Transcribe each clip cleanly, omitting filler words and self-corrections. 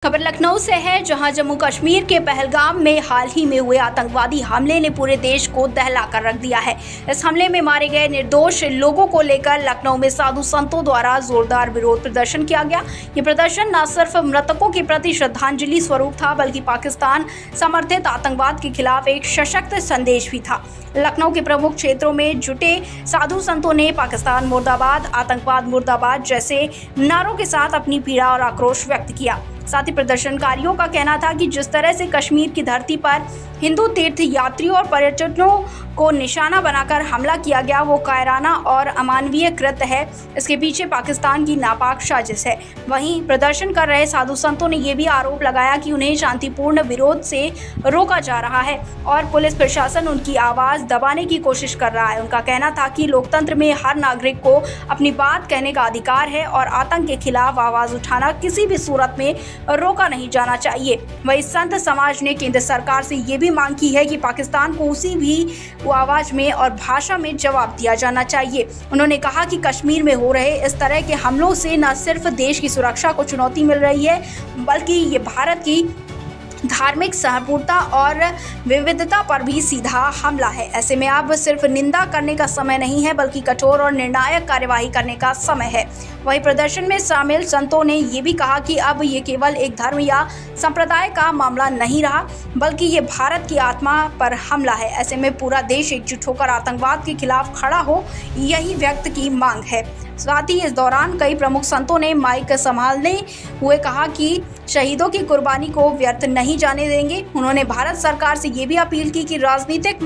खबर लखनऊ से है, जहां जम्मू कश्मीर के पहलगाम में हाल ही में हुए आतंकवादी हमले ने पूरे देश को दहला कर रख दिया है। इस हमले में मारे गए निर्दोष लोगों को लेकर लखनऊ में साधु संतों द्वारा जोरदार विरोध प्रदर्शन किया गया। ये प्रदर्शन न सिर्फ मृतकों के प्रति श्रद्धांजलि स्वरूप था, बल्कि पाकिस्तान समर्थित आतंकवाद के खिलाफ एक सशक्त संदेश भी था। लखनऊ के प्रमुख क्षेत्रों में जुटे साधु संतों ने पाकिस्तान मुर्दाबाद, आतंकवाद मुर्दाबाद जैसे नारों के साथ अपनी पीड़ा और आक्रोश व्यक्त किया। साथ ही प्रदर्शनकारियों का कहना था कि जिस तरह से कश्मीर की धरती पर हिंदू तीर्थ यात्रियों और पर्यटकों को निशाना बनाकर हमला किया गया, वो कायराना और अमानवीय कृत्य है। इसके पीछे पाकिस्तान की नापाक साजिश है। वहीं प्रदर्शन कर रहे साधु संतों ने ये भी आरोप लगाया कि उन्हें शांतिपूर्ण विरोध से रोका जा रहा है और पुलिस प्रशासन उनकी आवाज़ दबाने की कोशिश कर रहा है। उनका कहना था कि लोकतंत्र में हर नागरिक को अपनी बात कहने का अधिकार है और आतंक के खिलाफ आवाज़ उठाना किसी भी सूरत में रोका नहीं जाना चाहिए। वहीं संत समाज ने केंद्र सरकार से ये भी मांग की है कि पाकिस्तान को उसी भी आवाज में और भाषा में जवाब दिया जाना चाहिए। उन्होंने कहा कि कश्मीर में हो रहे इस तरह के हमलों से न सिर्फ देश की सुरक्षा को चुनौती मिल रही है, बल्कि ये भारत की धार्मिक संपूर्णता और विविधता पर भी सीधा हमला है। ऐसे में अब सिर्फ निंदा करने का समय नहीं है, बल्कि कठोर और निर्णायक कार्यवाही करने का समय है। वहीं प्रदर्शन में शामिल संतों ने ये भी कहा कि अब ये केवल एक धर्म या संप्रदाय का मामला नहीं रहा, बल्कि ये भारत की आत्मा पर हमला है। ऐसे में पूरा देश एकजुट होकर आतंकवाद के खिलाफ खड़ा हो, यही व्यक्त की मांग है। साथ ही इस दौरान कई प्रमुख संतों ने माइक संभालने हुए कहा कि शहीदों की कुर्बानी को व्यर्थ नहीं जाने देंगे। उन्होंने भारत सरकार से ये भी अपील की कि राजनीतिक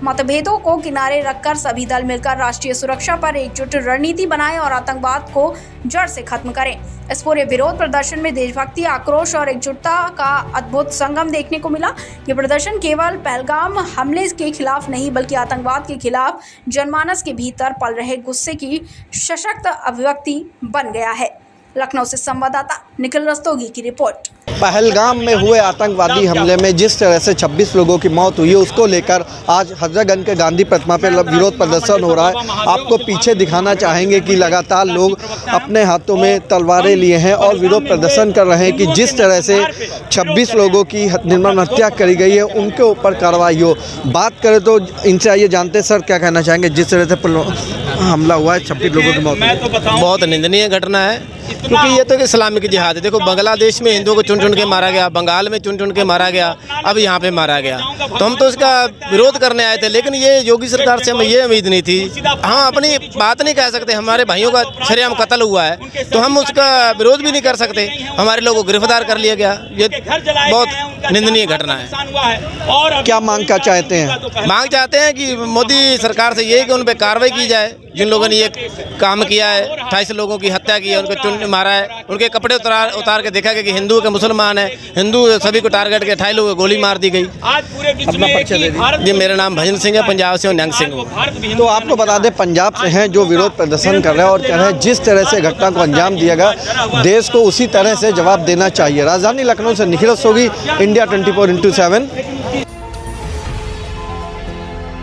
मतभेदों को किनारे रखकर सभी दल मिलकर राष्ट्रीय सुरक्षा पर एकजुट रणनीति बनाएं और आतंकवाद को जड़ से खत्म करें। इस पूरे विरोध प्रदर्शन में देशभक्ति, आक्रोश और एकजुटता का अद्भुत संगम देखने को मिला। ये प्रदर्शन केवल पहलगाम हमले के खिलाफ नहीं, बल्कि आतंकवाद के खिलाफ जनमानस के भीतर पल रहे गुस्से की सशक्त अभिव्यक्ति बन गया है। लखनऊ से संवाददाता निखिल रस्तोगी की रिपोर्ट। पहलगाम में हुए आतंकवादी हमले में जिस तरह से 26 लोगों की मौत हुई है, उसको लेकर आज हजरतगंज के गांधी प्रतिमा पर विरोध प्रदर्शन हो रहा है। आपको पीछे दिखाना चाहेंगे कि लगातार लोग अपने हाथों में तलवारें लिए हैं और विरोध प्रदर्शन कर रहे हैं कि जिस तरह से 26 लोगों की निर्मम हत्या करी गई है, उनके ऊपर कार्रवाई हो। बात करें तो इनसे आइए जानते सर क्या कहना चाहेंगे, जिस तरह से हमला हुआ है, 26 लोगों की मौत। बहुत निंदनीय घटना है, क्योंकि ये तो इस्लामिक जिहाद है। देखो, बांग्लादेश में हिंदुओं को चुन चुन के मारा गया, बंगाल में चुन चुन के मारा गया, अब यहाँ पे मारा गया। तो हम तो इसका विरोध करने आए थे, लेकिन ये योगी सरकार से हमें ये उम्मीद नहीं थी। हाँ, अपनी बात नहीं कह सकते, हमारे भाइयों का सरेआम कत्ल हुआ है तो हम उसका विरोध भी नहीं कर सकते। हमारे लोगों को गिरफ्तार कर लिया गया, ये बहुत निंदनीय घटना है। क्या मांग क्या चाहते हैं? मांग चाहते हैं कि मोदी सरकार से ये कि उन पर कार्रवाई की जाए, जिन लोगों ने ये काम किया है, 28 लोगों की हत्या की है, उनको चुन मारा है, उनके कपड़े उतार के देखा गया कि हिंदू के मुसलमान है, हिंदू सभी को टारगेट के 28 लोगों को गोली मार दी गई। अपना परिचय दे दीजिए। जी, मेरा नाम भजन सिंह है, पंजाब से नंग सिंह। तो आपको बता दें, पंजाब से हैं जो विरोध प्रदर्शन कर रहे हैं और कह रहे हैं जिस तरह से घटना को अंजाम दिया गया, देश को उसी तरह से जवाब देना चाहिए। राजधानी लखनऊ से निखिल रस्तोगी, इंडिया 24x7।